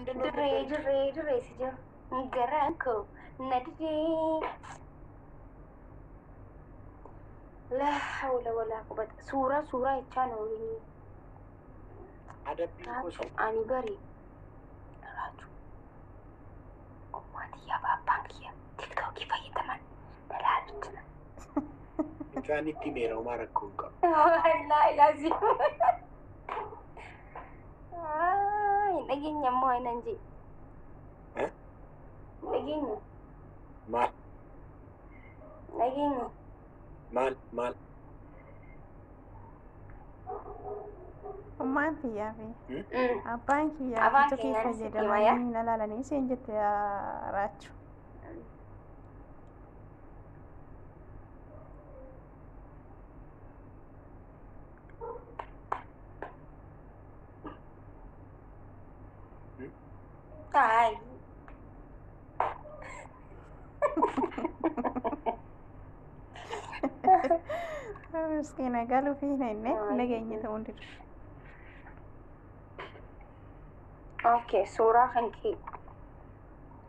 دري سجى نقرانكو ندري لا حول ولا قوة سورة يتشانويني أنا بري راجو أماتي يا بابانكيا تيك توكي فاي تمن دلالتنا كان يتمير وما ركوك والله لازم نجينا مو ننجي ها نجينا مال نجينا مال ما أنت يا في أبانك يا أبانك كيف يعني فجر سكيمايا؟ ما لا نيسين جت يا راتشو تعالي مسكينة قالوا فينا إنه نجي تقولي اوكي سورة خنكي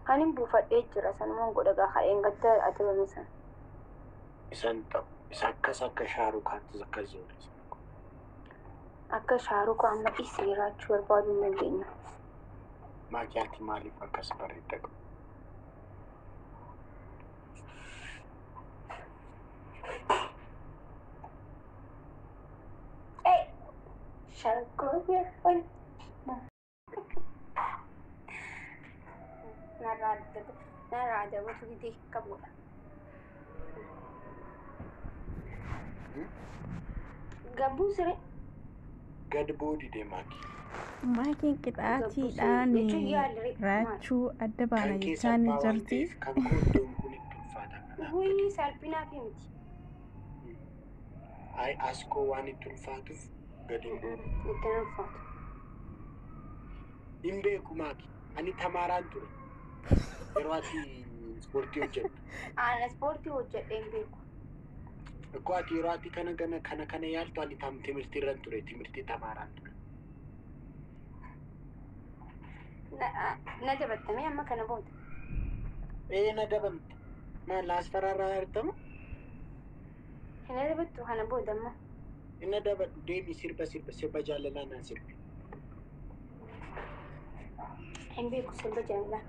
هني بوفات اجرا سنمون قد خاين قد اتبع مثلا إسانتا إساكا شارو كانت زكازوري akka shaaruko amma isiiraachuu barbaaduu hin dandeenya. Maakiyaati maaliif akkas bareedda qabu? Shaarukoo yeeffan. Narraa dabatu gidee qabudha. Gabbuu siree. Gad boodi deemaaki. Maakiin qixaatiidhaan raachuu adda baana jechaan jirti. Kan kooddoon kun itti ulfaata. Wuyii salphinaa fi miti. Askoo waan itti ulfaatuuf gadi boodi. Itti ulfaatu. Hin beeku maaki. Ani tamaaraan ture. Yeroo ati ispoortii hojjettu. Ana ispoortii hojjedhee hin beeku. Akkoo ati yeroo ati kana yaaltu ani timirtii irran ture. Timirtii tamaaraan ture. Na dabattamee amma kana booda. Na dabamte. Maal laasfaraarraa argamu? Na dabattu kana booda amma. Na dabadhu deemi sirba jaalalaa naan sirbi. Hin beeku sirba jaalalaa.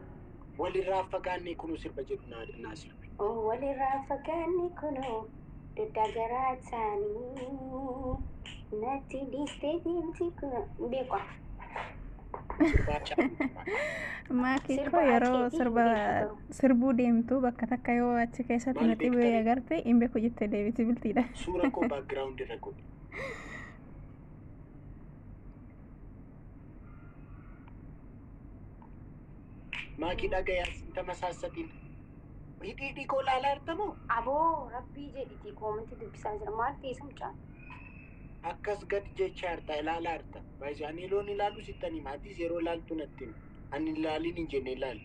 Walirraa fagaannee kunuu sirba jedhu naa sirbi. Walirraa fagaannee kunuu dudda garaa isaanii natti dhiistee deemti kun hin beeku. Maakii koo yeroo sirbuu deemtu bakka takka yoo achi keessatti natti bu'ee agarte hin beeku jettee deebiti biltiidha. Suura koo baakgiraawundi irra godhi. Maakii dhagayaa sintama saassatiin. Hidhii koo laalaa jirtamoo? Aboo rabbii jedhitii koominti dubbisaa jira maal ta'e mucaan? Akkas gadi jecha harta ilaalaa harta. Baay'ee ani loon ilaalu sittanii maatis yeroo ilaaltu natti ani ilaaliin hin jenne ilaali.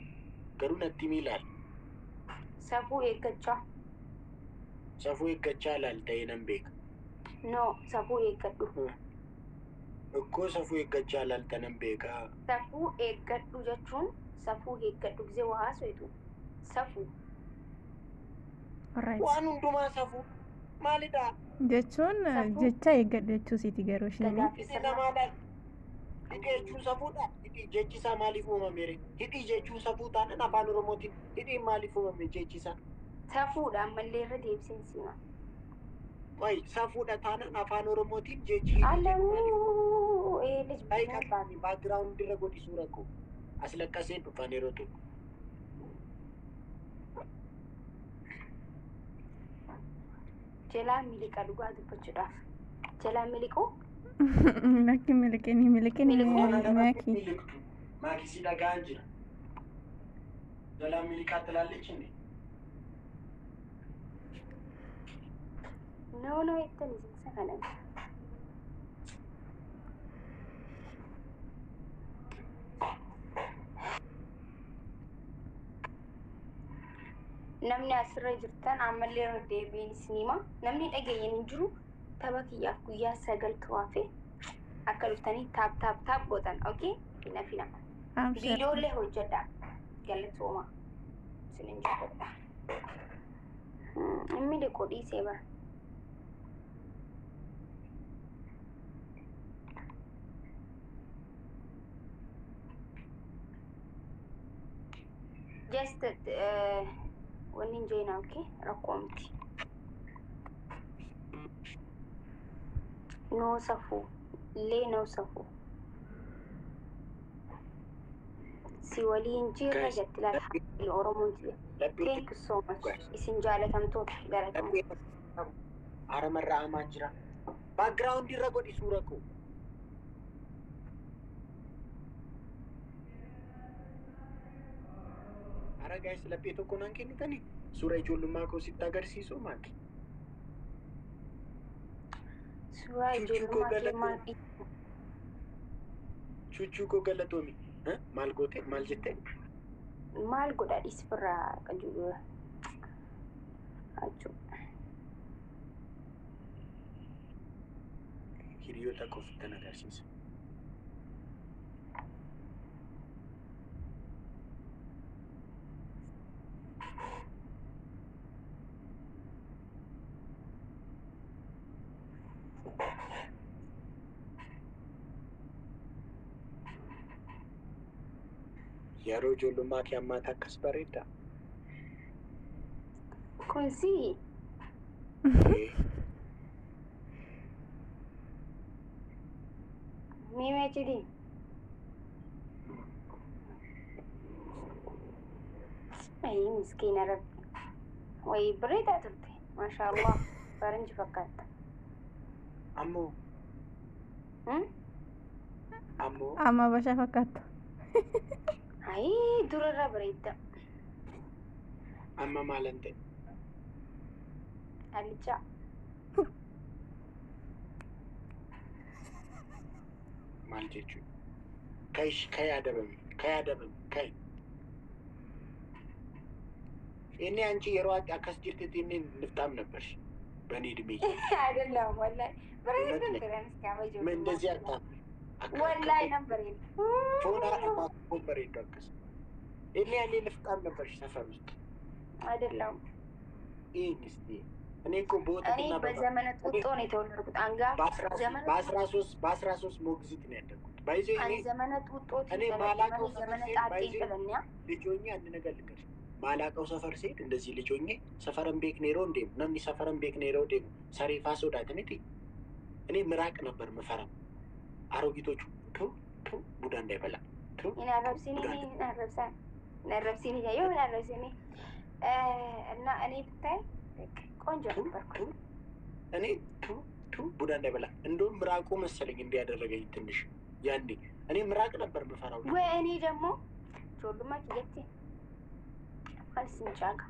Garuu natti mi ilaali. Safuu eeggachaa. Safuu eeggachaa ilaali ta'ee nan beeka. No safuu eeggadhu. Akkoo safuu eeggachaa ilaalta nan beeka. Safuu eeggadhu jechuun safuu eeggadhu gisee waa haasa'etu. Safuu. Waan hundumaa safuu maalidhaa? Jechuun jecha eeggadhu jechuusiiti garuu isheen. Hidhii namaadhaan. Hidhii jechuun safuudha. Hidhii jechisaa maaliif uumame? Hidhii jechuun safuu taanaan afaan Oromootiin hidhiin maaliif uumame jechisaa? Safuudha ammallee irra deebiseensiima. Wayi safuudha taanaan afaan Oromootiin jechi. Alawuu Baay'ee baakgiraawundi irra godhi suura koo. As lakkasee dhufan yeroo tokko. Jalaa miliqa dhugaa dubbachuudhaaf. Jalaa miliquu? Lakki miliqini maaki. Maaki si dhagaan jira. Jalaa miliqaatti ilaalleechine. No jettanii isa kanan. Namni asirra jirtan ammallee irra deebiin isiniima. Namni dhageenye hin jiru tapha kiyyaaf guyyaa 9 tu'aafe akka dhuftanii taap gootan. Okay? Fina. Abshir. Viidiyoollee hojjedha. Galatooma. Isinin jaalladha. Inni dhiquu dhiisee bara. Just wanni hin jeenaa okay rakkoo miti. No safuu illee no safuu. Si waliin jirra jetti laala Oromoon jira. Thank you so much. Isin jaalatamtoota galatooma. Aramarraa amaan jira. Background irra godhi suura koo. Ara guys laphee tokko naan kennitanii suura ijoollummaa koo sitti agarsiisu maali? Suuraa ijoollummaa kee maal Chuchuu koo galatoomi. Maal goote? Maal jette? maal godha dhiisfirraa qajuudha. Achuu. Hiriyoota koo fittan agarsiisa. Yeroo ijoollummaa kee ammaata akkas bareedda. Kun si Mime chidi. Ay miskiina rabbi. Way bareedaa turte. Masha Allah. Faranji fakkaata. Ammoo Amma bashaa fakkaata. Ay durarra bareedda. amma maalan ta'e? Alicha. Maal jechuudha? Kay yaadabame. Inni አንቺ yeroo akkas jirtetti inni niftaam ነበርሽ በእኔ እድሜ አይደለም ወላሂ በሬድ እንትረንስ ካበጆ ምን እንደዚህ አታ ወላሂ ነበር ፎና ነበር ይደርክስ እኔ ያኔ ንፍጣም ነበርሽ ሰፈር ውስጥ አይደለም እስቲ እኔ እኮ እኔ በዘመነ ጡጦ ነው የተወለድኩት አንጋ በ13 ሞግዚት ነው ያደግኩት ባይዜ እኔ ዘመነ ጡጦ እኔ ማላቀው ዘመነ ጣጤ ጥለኛ ልጆኛ አንድ ነገር ልንገርሽ ማላቀው ሰፈር ሴት እንደዚህ ልጆኜ ሰፈረን ቤክ ኔሮ እንዴ ነምኒ ሰፈረን ቤክ ኔሮ እንዴ ሰሪፋ ሶዳት እኔ ምራቅ ነበር መፈራው አሮጊቶቹ ቡዳ እንዳይበላ ነረብሲኒ ያየው ነረብሲኒ እና እኔ ብታይ ቆንጆ ነበርኩ እኔ ቡዳ እንዳይበላ እንደውም ምራቁ መሰለኝ እንዲያደረገኝ ትንሽ ያኔ እኔ ምራቅ ነበር መፈራው ወይ እኔ ደግሞ ጆልማ ኪየቴ አልስንጫጋ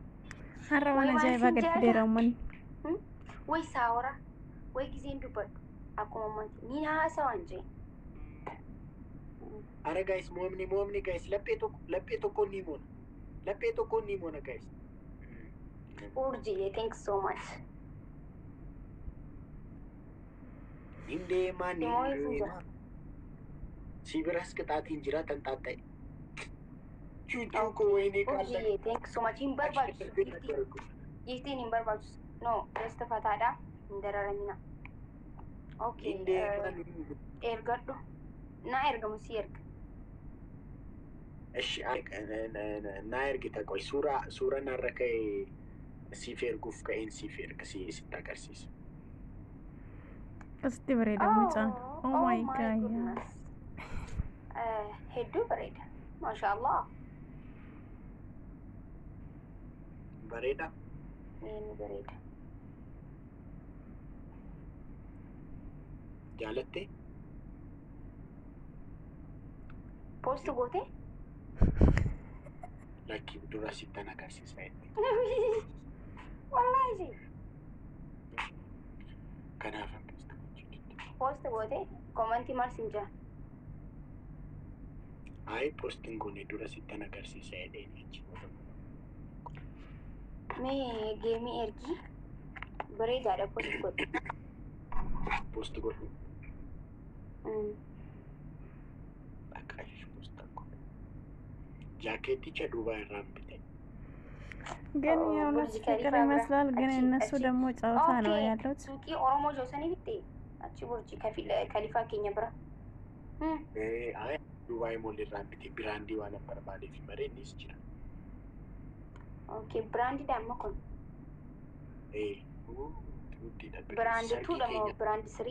Harrawan ajaa'iba gad fideeraman. ወይ ሳወራ ወይ ጊዜ እንዱበት አቆማማት ኒናሳ አንጂ አረ ጋይስ ሞምኒ ጋይስ ለጴቶ ኮ ኒሞና ጋይስ ኡርጂ ቴንክስ ሶ ማች እንዴ ማን ሲብራስ ቅጣት እንጅራ ተንጣጣይ ቹቹ ኮ ወይኔ ኡርጂ ቴንክስ ሶ ማች ኢምበርባልስ ይህቲን ኢምበርባልስ ኖ ደስተፋታዳ እንደረረሚና ኦኬ ኤርገዱ ና ኤርገሙ ሲኤርግ እሺ ና ኤርግ ተቆይ ሱራ ናረከይ ሲፌርጉፍ ከኤን ሲፌርግ ሲታቀርሲስ Asti bareeda mucaan. Oh my god. ሄዱ bareeda ማሻአላህ bareeda ይሄን bareeda jaalatte post goote lakki dura sittan agarsiisa wallahi kanaaf post goote commenti marsinja ay posting gone dura sittan agarsiisa edenichi me game ergi bareeda da post godhu akash post godhu jaaketticha Duubaa irraa bite. ግን የእውነት ፍቅር ይመስላል። ግን እነሱ ደግሞ ጨዋታ ነው ያሉት። ሱቂ ኦሮሞ ጆሰኒ ብቴ አቺ ቡርጂ ከሊፋ ኬኛ ብራ አይ ዱባይ ሞል irraa bite biraandii waan barbaadeef maree innis jira. ኦኬ ብራንዲ ደግሞ ኮን ብራንድ ቱ ደግሞ ብራንድ ስሪ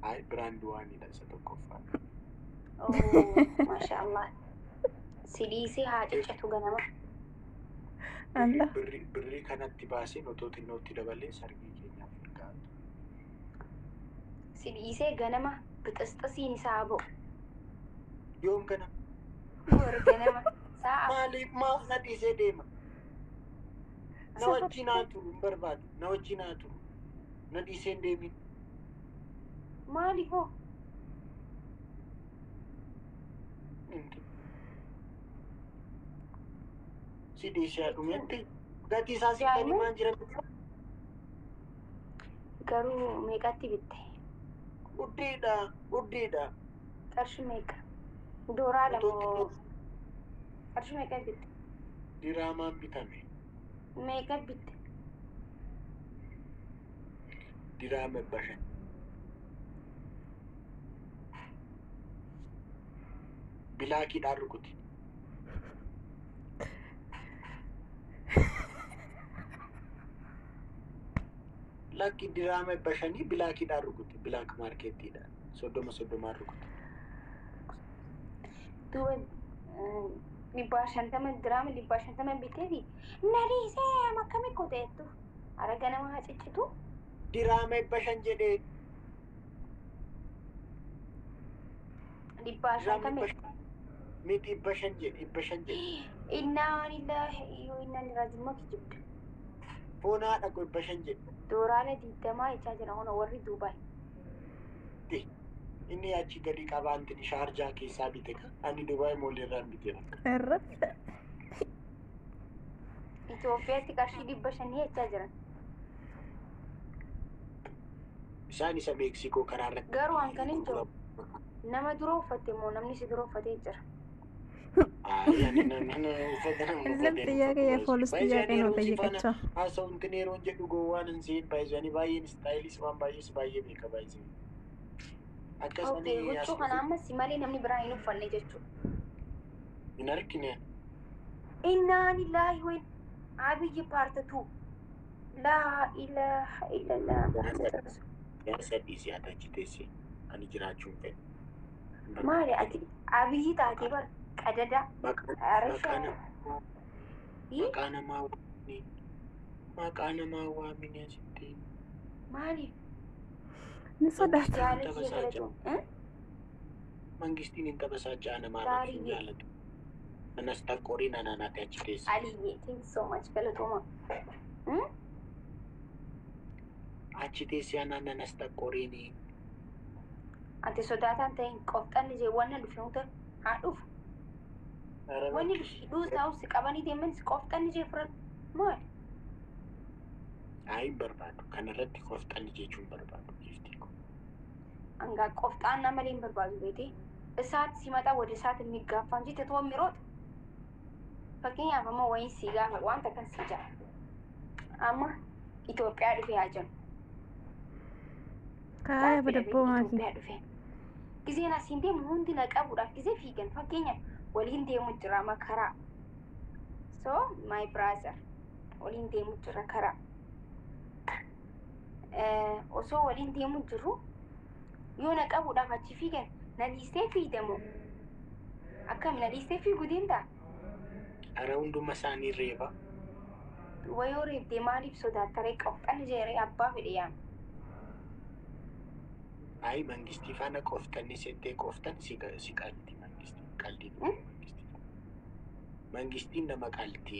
አይ ብራንድ ዋን ይላል ተቆፋ ማሻአላህ ሲዲሲ ሀጭጨቱ ገነማ Allah birrii kanatti baasee notooti nootti dabalee sargii keenyaaf mirgaatu. Sidiisee ganama bixisxisiin isaa ba'u. Yoom ganama? Boor ganama sa'a. Maaliif maaf na dhiisee deema? Na wajjin haa turu hin barbaadu. Na wajjin haa turu. Na dhiisee hin deemin. Maaliif hoo? Sidiisee dhumetti gatii isaa siifanii maan jiran garuu meeqatti bitte? Uddiidha. Qarshii meeqa? Dooraa lamoo qarshii meeqa bitte? Diraamaan bitame. Meeqa bitte? Diraama bashan. Bilaakiidhaan rukuti. Lakki diraama bashanii bilaakiidhaan rukuti. Bilaak maarkeettiidhaan. Soddomaan rukuti. Duuba dhibbaa shantama diraama dhibbaa shantama bitteeti. Nadiisee akkami qoteettu? Araga nama haciccitu? Diraama bashan jedhee. Dhibbaa shantama. Miti dhibba shan jedhe. Innaa lillahi wa innaa ilaihi raaji'uun kijibdu. Foonaa dhaqu dhibba shan jedhe. Dooraala 20 jechaa jira hona warri Duubaay. Inni achi gadi qabaantin shaarjaa keessaa bite kan ani Duubaay moolirraan bite rakka. Irratti. Itoophiyaatti qarshii 500 jechaa jiran. Isaan isa Meeksikoo karaa irratti. Garuu hankan hin jiru. Nama dura uffatte moo namni si dura uffatee jira? እዝም ጥያቄ የፖሊስ ጥያቄ ነው ጠየቀችው። ሰው እንትን የሮን ጀዱ ጎዋን እንሲን ባይዘኒ ባይን ስታይሊስ ዋን ባይስ ባየ ቤከ ባይዘ አከሰኒ ሁቹ ከናመ ሲማሌ ነምኒ ብራይኑ ፈነ ጀቹ ይነርክነ ኢና ሊላሂ ወይ አብይ ፓርት 2 ላ ኢላሃ ኢላላህ ሙሐመድ ረሱል ያሰዲ ሲያታች ተሲ አኒ ጅራቹ ፈን ማለ አቲ አብይ ታቲ በር ቀደዳ maqaa namaa waamine asitti maaliif ni sodaata mangistiin hin tabasaachaa namaarratti hin jaalatu anas taqqoriin anaanaati achi keessa aliyyee thank you so much galatoma achi teessi anaan anas taqqoriin ati sodaataan ta'in qofxanni jee wanna dhufnuuta haa dhufu wanni dhuusaa si qabanii deeman si qofxanni jee furan maal ayi barbaadu kanarratti qofxanni jechuun barbaadu jeeftii ko angaa qofxaannaa malee hin barbaadu beete እሳት ሲመጣ ወደ እሳት የሚጋፋ እንጂ ትቶ የሚሮጥ fakkeenyaaf amma wayin si gaafa wanta kan si jaa amma Itoophiyaa dhufee haa jennu kaaya badabboo maaki Itoophiyaa dhufee giseen asiin deemu hundi na qabuudhaaf gisee fiigan fakkeenyaaf waliin deemu jira makaraa so my brother waliin deemu jira karaa osoo waliin deemu jiru yoo na qabuudhaaf achi fiigan na dhiistee fiidamu akkam na dhiistee fiiguu danda'a ara hunduma isaanii reeba wayoo reebdee maaliif sodaattaree qofxanni jeeree abbaa fedhe yaama ayi mangistii faana qofxanni settee qoftan si qalti mangistii qaldiin mangistiin nama qalti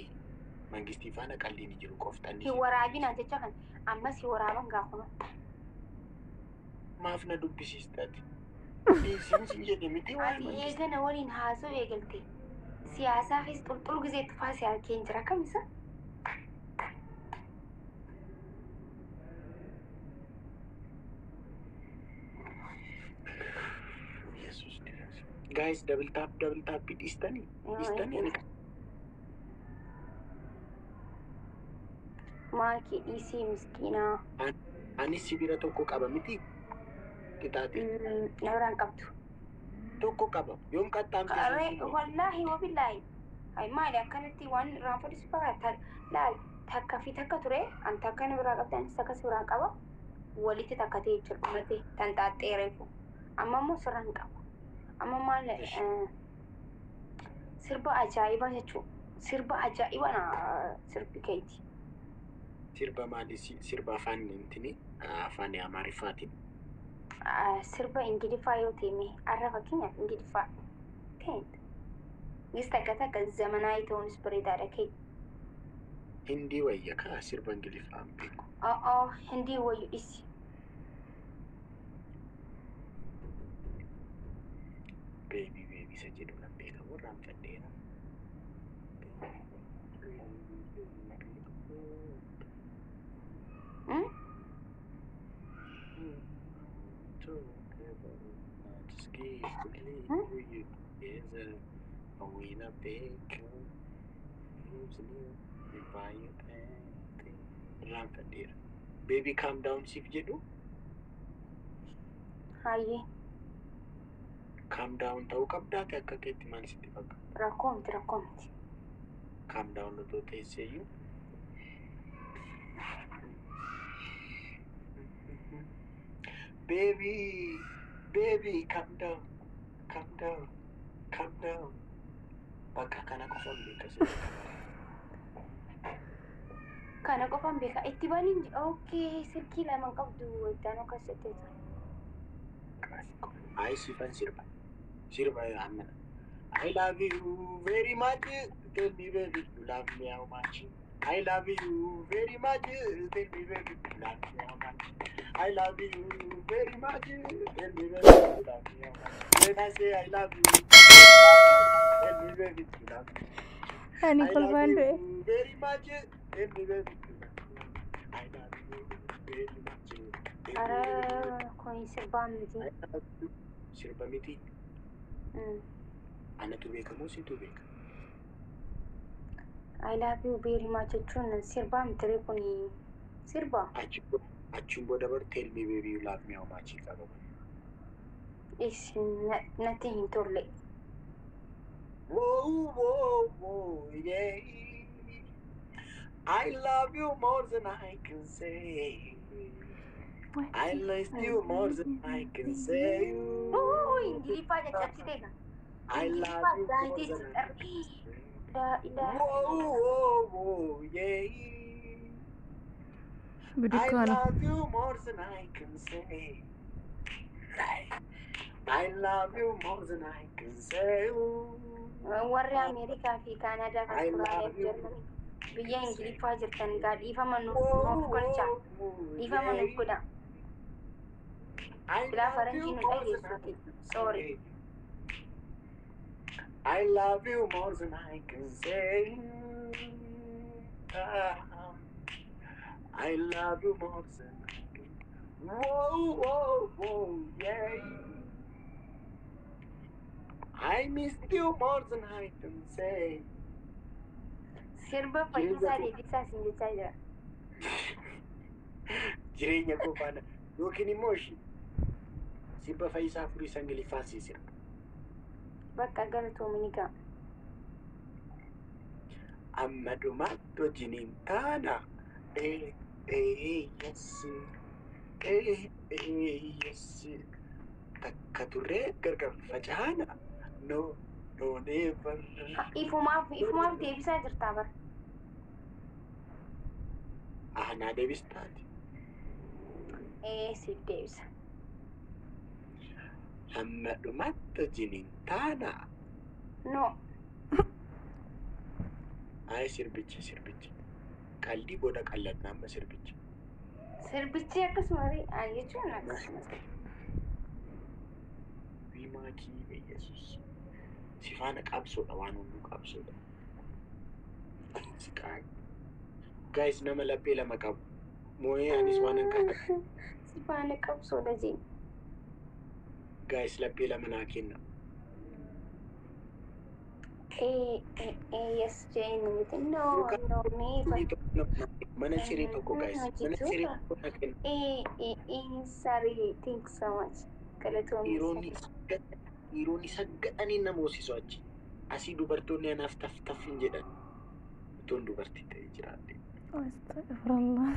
mangistii faana qaldiin jiru qoftanni hin waraabinaa jecha kan ammas hin waraaban gaafuma maaf na dubbisiistati dhiisinsi jedhe miti waan ati eegana waliin haasoo eegalte siyaasaafis xulxul gisee tufaa si halkeen jira kamisa Guys, double tap istani. Istani. Maaki isi miskina. Ani sibira tokko qaba miti. Qixaate. Nabraan qabdu. Tokko qaba. Yoom qaxxaamte Qaree wallahi wabillahi. Ay maali akkanatti waan raanfadhis fakkaata. Laal takka fi takka ture an takka ni biraa qabdi anis takka si biraa qaba. Walitti takka ta'e jechuudha dhumate tan xaaxxee reefu. Amma immoo sirraan qaba. Amma maal sirba ajaa'ibaa jechuudha. Sirba ajaa'ibaa na sirbi keeti. Sirba maali? Sirba afaan intini afaan Amaariffaatiin. Sirba Ingiliffaa yoo ta'e arra fakkeenyaaf Ingiliffaa ta'e. Gis takka zamanaayi ta'uunis bareedaadha kee. Hindii wayya kaa sirba Ingiliffaan beeku. Hindii wayyu dhisi. Baby isa jedhu nan beekamu irraan fadheera. Baby calm down siif jedhu. Hayyee. Calm down ta'uu qabdaate akka keetti maal sitti fakkaata? Rakkoo miti. Calm down otoo teesseeyyuu. Baby, calm down. Bakka kana qofaan beeka. Kana qofaan beeka. Itti baniin okay silkii lama qabdu iddaan akkasitti jira. Ay sifan sirba amana. I love you very much. Tell me baby you love me how much. I love you very much. Tell me baby you love me how much. I love you very much. Tell me baby you love me how much. When I say I love you, tell me baby you love me. Ani I love kolbando. you very much. Tell me baby you love me. I love you very much. Ara kun sirbaa miti. Sirba miti. Anatu beekamoo situ beeka. I love you very much jechuun sirbaa miti kun sirba. Achuun booda bar tell me baby you love me how much qaba. Natti hin tolle. Whoa, yeah. I love you more than I can say. I love you more than I can say. Ingiliffaa jechatti I love you more than I can say. Whoa, yeah. I love you more than I can say. I love you more than I can say. Warri Ameerikaa fi Kaanadaa kan Austraaliyaa fi Jarmanii biyya Ingiliffaa jirtan gaa dhiifama nuuf golcha. Dhiifama nuuf godha. Bilaa faranjii nu dhageessuuti. Sorry. I love you more than I can say. I love you more than I can. Whoa, yeah. I miss you more than I can say. Sirba Fayyisaa Deebisaa siin jechaa jira. Jireenya koo faana yookiin immoo ishii sirba Fayyisaa Furiisaa Ingiliffaa sii sirba. Bakka galatoomini gaa. Amma dhumaatti wajjiniin taana. Yes. Takka turree gargar facaana. No, never. Ifumaaf deebisaa jirtaa bar. Naa deebistaati. Siif deebisa. Amma dhumaatti wajjiniin taana. No. Sirbichi. Qaldii booda qallatna amma sirbichi. Sirbichi akkasuma jechuun akkasuma. Wiimaakii Yesuus. Si faana qabsoodha waan hunduu qabsoodha. Guys nama laphee lama qabu. Moo'ee anis waan hin qabu. Si faana qabsoodha jee. Guys laphee lama naa kenna. Yes, Jane, no, never. Mana siree tokko guys. Mana siree tokko dhaqeen Sorry, thanks so much. dhiironni saggadhanii nama hoosisu achi. Asii dubartoonni anaaf taf hin jedhan. Utuun dubartii ta'ee jiraate. Astagfirullah.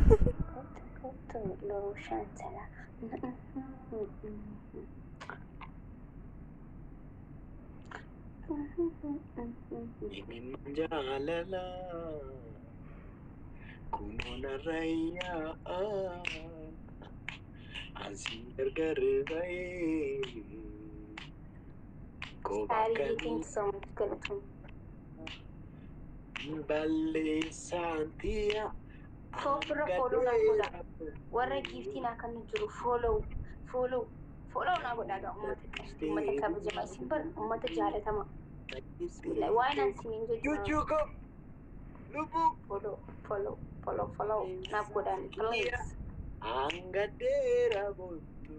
Imimman jaalala kunuuna rayyaa asii gargar ba'ee Sorry, thanks so much. balleessaan tiya Follow na goda. Warra giftii na kan jiru follow na goda ga ummata kabajama isin bar ummata jaalatama. Bismillah why nan sinin je Jujuko lubu follow na goda please. Angadera botu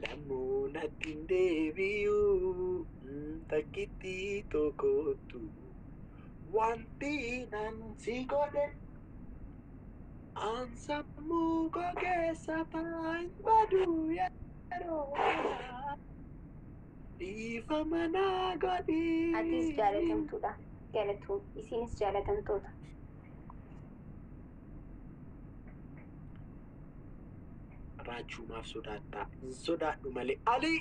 lamuna tindebiu takiti tokotu wanti nansi gode ansamu goge sapain badu yero ifa mana godi Atis jaalatamtuudha. Isinis jaalatamtoota. Raachuumaaf sodaadhu malee Ali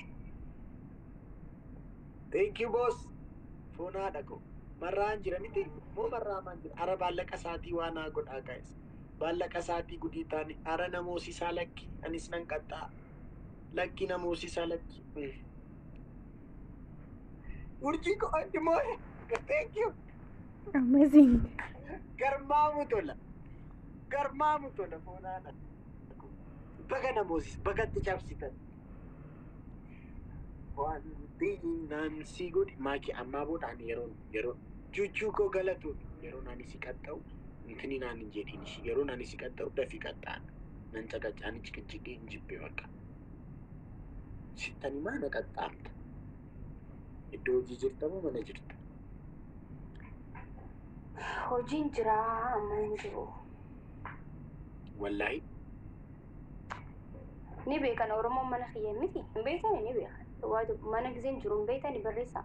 thank you boss foonaa dhaqo marraan jira miti moo marraamaan jira ara baallaqa isaatii waan haa godhaa guys baallaqa isaatii gudii taane ara namoosisaa lakki anis nan qaxxaa lakki namoosisaa lakki urjii ko andi moo thank you Amazing. garmaamu tola foonaa dhaqo baga namoosis bagatti cabsitan wanti nansi godhi maaki ammaa boodhaan yeroo juchuu koo galatuun yeroo nani si qaxxa'u intini naan hin jedhin ishii yeroo nani si qaxxa'u dafii qaxxa'an nan caqacaan ciqicidhee hin jibbee bakka sittani maana qaxxaamta iddoo hojii jirta moo mana jirta Hojiin jira amma hin jiru. wallaahi Ni beekan Oromoon mana kiyya miti hin beekani ni beekan. Mana giseen jiru hin beekani barreessa.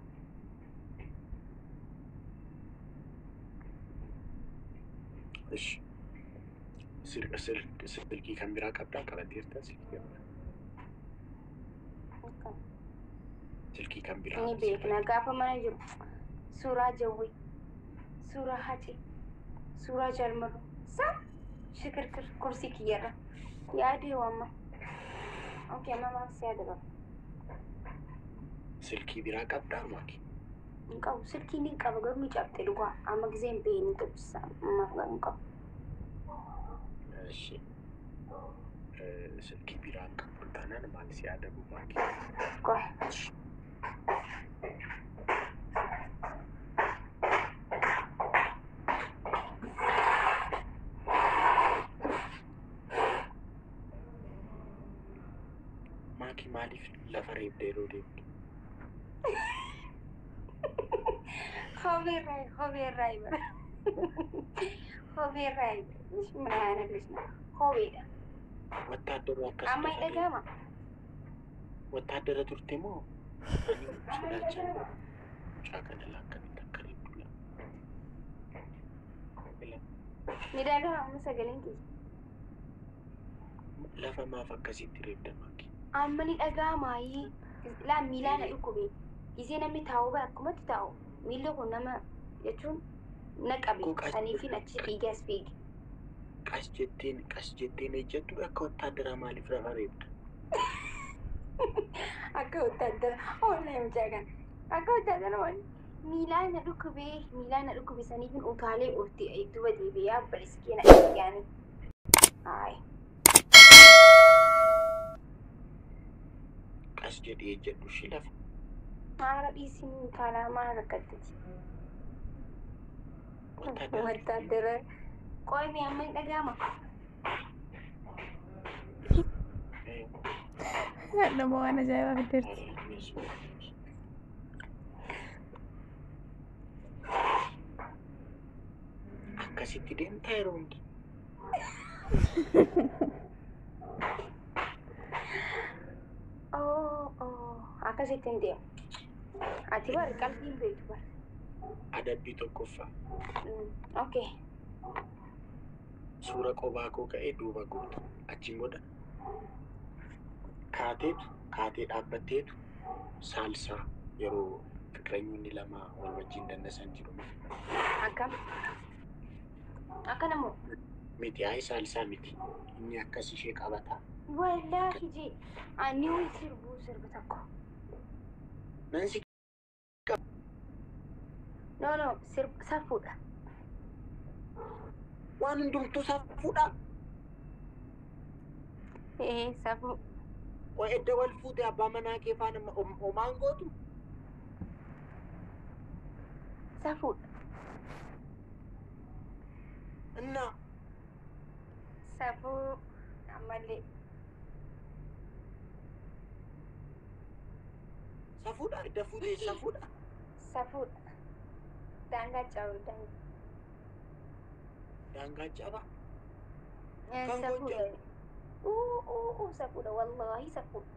ishi silkii kan biraa qabdaa qabateerta silkii kan biraa Ni beekna gaafa mana jiru suuraa jawwii, suuraa hati, suuraa jalmaru sa shikirkir kursii kiyyarra yaadee waamma. Okay, mama si yaada qaba. silkii biraa qabdaa maaki Hin qabu silkii ni qaba garuu ni cabte dhugaa amma giseen ba'ee ni qabsisa ammaaf garuu hin qabu. እሺ ስልክ ቢራን ቀጥታናን ማለት ሲያደቡ ማኪ Qoy. ማኪ ማሊፍ ለፈሬብ ዴሮ ዴ Hobeerraa bara. Hobeerraa ምን አይነት ልጅ ነው? ሆቤዳ ወታደሩ amma dhagama. ወታደረ ቱርቴሞ ጫከነ ላከን ተከሪዱላ Ni dhagama amma sagaleen kee. ለፈማ ፈከሲት ሬብ ደማኪ Amma ni dhagamaayii laa miilaan dhukkube. Gisee namni taa'uu bara akkumatti taa'u. Miilli kun nama jechuun naqabe. Saniifin achi fiigee as fiige. ቀስ ጀቴን ጀቱ akka ወታደራ ማሊፍ ለፈሬብ Akka wataadara oollee mucaa kana. Akka wataadara oollee. Miilaan na dhukkube saniifin utaalee oolti duba deebi'ee yaabbalis keena eeggaani. Haay. ቀስ ጀዴ ጀዱ ሽለፍ Maara dhiisin utaalaa maara rakkattati. Wataadara. Qoyme amma hin dhagama. Nama waan ajaa'ibaa fiddeerti. akkasitti deemtaa yeroo hundi. Akkasitti hin deemu. Ati bar qalbiin beektu bar. Adabbii tokkoffaa. Okay. Suura qophaa koo ka'ee duuba gootu. Achiin booda kaatee dhaabbatteetu saalsaa yeroo fikiranyoonni lama wal wajjin dandasan jiru. Akkana moo? Miti hayi saalsaa miti. Inni akkas ishee qabata. Wallaahi jee ani waan sirba tokko. Nansi No, safuudha. waan hundumtuu safuudha. Safu. Waa edda wal fuute abbaa manaa kee faana homaan gootu. Safuudha. Innaa. Safu ammallee. Safuudha edda fuutee safuudha. Safuudha. Daangaa caawuu daangaa caba. Safuudha. Safuudha wallahi safuudha.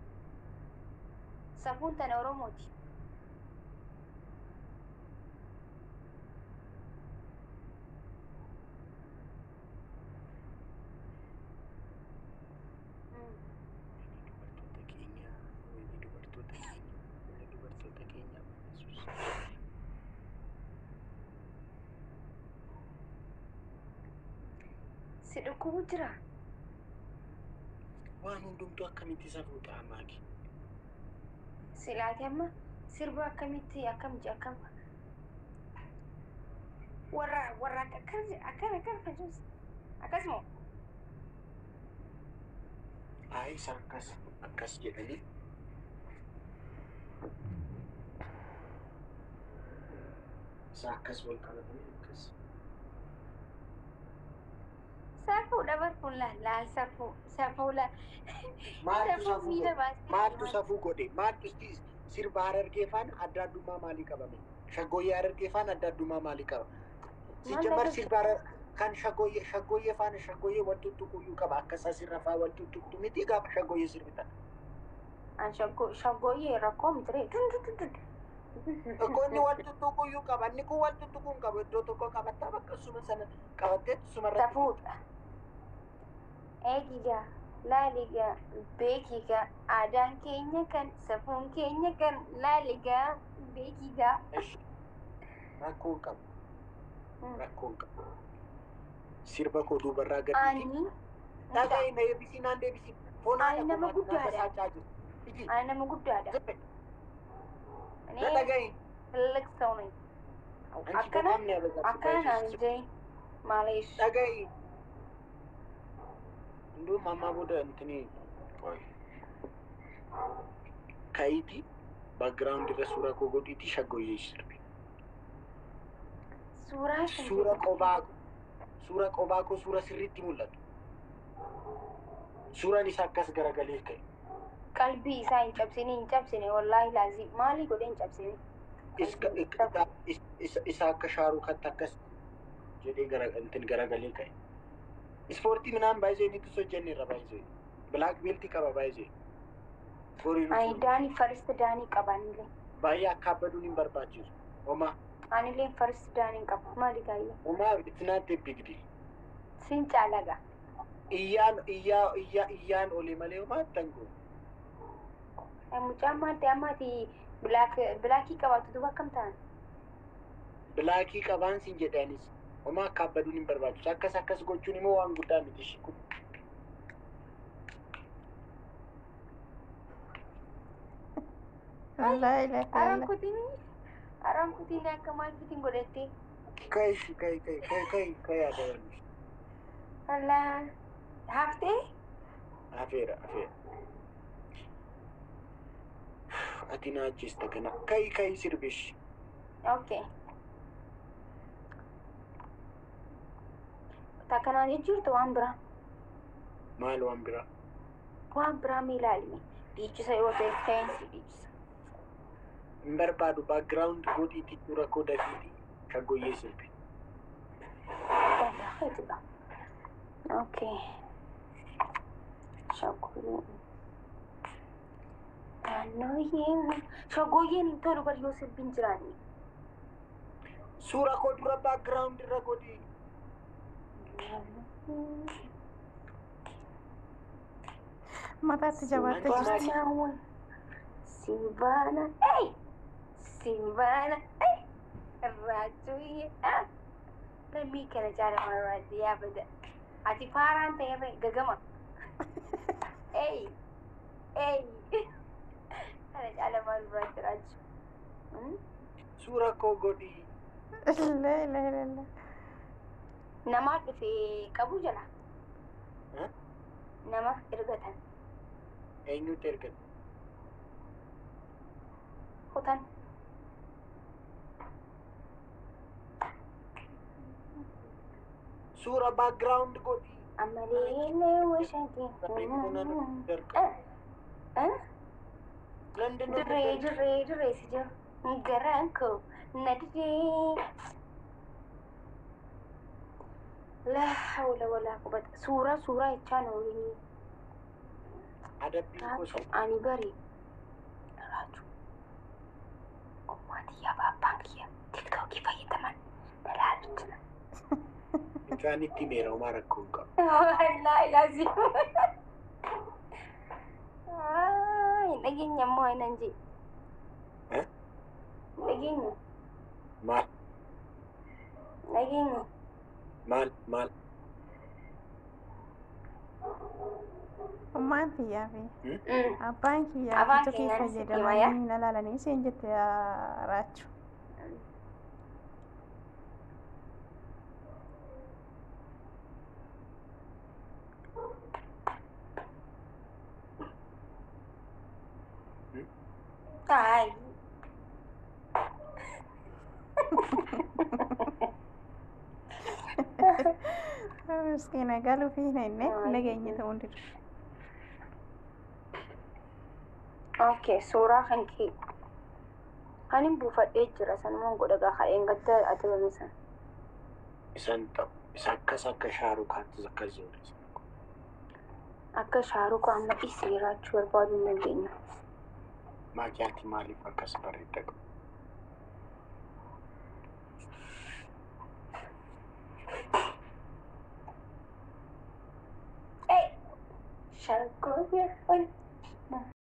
Safuun tana Oromooti. Si dhukkubu jira. Waan hundumtuu akkamitti safuudha amaaki. Silaati amma sirba akkamitti akkam warra akkan fayyus akkasuma. Ayi akkas jedhanii. Isa akkas wal qabatanii akkas. Safuudha barfuun laal safuu la. Maaltu safuu godhe? Maaltu sirba Harargee faana adda addummaa maalii qabame? Shaggooyyee Harargee faana adda addummaa maalii qaba? Si jamar sirba kan shaggooyyee faana shaggooyyee wal tuttuquyyuu qaba. Akkas asirra faa wal tuttuqtu miti gaafa shaggooyyee sirbitan. An shaggooyyee rakkoo mitire. Qonni wal tuttuquyyuu qaba. Inni kun wal tuttuquun qaba. Iddoo tokko qabattaa bakka suma sana qabattee sumarratti. Safuudha. Eegigaa. Laaligaa beekigaa aadaan keenya kan safuun keenya kan laaligaa beekigaa. Rakkoon qabu. Sirba koo duubarraa gadi. Dhaga'i na eebbisii naan deebisii. Ani nama guddaadha. Na dhaga'i. Laksooni. Akkana naan jee maaleesh. Dhaga'i. Nduu mammaa booda intini ka'iiti background irra suuraa koo godhiiti shaggooyyee sirbi. Suura qophaa koo suura sirriitti mul'atu. Suuraan isaa akkas garagalee ka'e. Qalbii isaa hin cabsine wallaahi laazim maalii godhee hin cabsine. Isa akka shaaruu katti akkas jedhee garagalee ka'e. Ispoortii minaan baay'ee ni tusoo jenne irra baay'ee. Black belt qaba baay'ee. Ani daanii first daanii qabanillee. Baay'ee akka abbaduun hin barbaachisu. Homaa. Anillee first daanii qaba. Maali gaayya? Homaa it's not a big deal. Sin caalaga. Iyyaan olee malee homaa tango. Mucaan ammaati blackii qabaatu duuba akkam ta'an? Blackii qabaan sin jedhaanis. Homaa akka abbaduun hin barbaachisu. Akkas gochuun immoo waan guddaa miti ishii kun. Araan kutiin akka maal fitiin godhattee? Kai adaban. Allaa haftee? Hafeera. Ati na ajjeesta kana. Kai sirbishi. Okay. Takkanaan jechuurtu waan biraa. Maal waan biraa? Waan biraa miilaalime. Dhiichisa yoo ta'e seensi dhiichisa. Hin barbaadu background godhiitii suura koo dafiitii shaggooyyee sirbi. Itu oke. Shagoyin. Shagoyin itu lupa Yusuf bin Jirani. Suura koo dura background irra godhi. mataatti jabaattee jirti. Simbana, Simbana, Raju ya. Namni kana jaalamaa raadiyaa bada. Ati faaraan ta'e gagama. Kana jaalamaa raadi Raju. Suura koo godhi. Illee. Nama dhufee qabu jala. Nama ergatan. Eenyutu ergate? Kutan. Suura background godhi. Amalee washanti. Dirree si jiru. Garaan koo na didee. La hawla wala quwwata. Suuraa jechaan oolinii. Adabbii gosa. Ani bari. Raaju. Ummati abbaan kiyya tiktookii fayyadaman dalaalachina. Mucaan itti meera homaa rakkoo hin qabu. Wallaahi laazim. Hin dhageenya immoo hinan jee. Hin dhageenya. Maal? Hin dhageenya. Maal? Ummaan kiyyaa fi abbaan kiyyaa Abbaan tiktookii keenyaan fayyadamanii na laalanii isheen jette Raaju. Ay. Miskiina galuu fi hin dhageenye ta'uu didu. Okay, suuraa kan kee. Anin buufadhee jira sanumaan godha gaafa eeggatta ati bamisan. Isan ta'u. Isa akka shaarukaatti akkas jedhu. Akka shaarukaa amma isii raachuu barbaaduu hin dandeenya. Maakiyaati maaliif akkas bareedda qabu? Shaggooyee.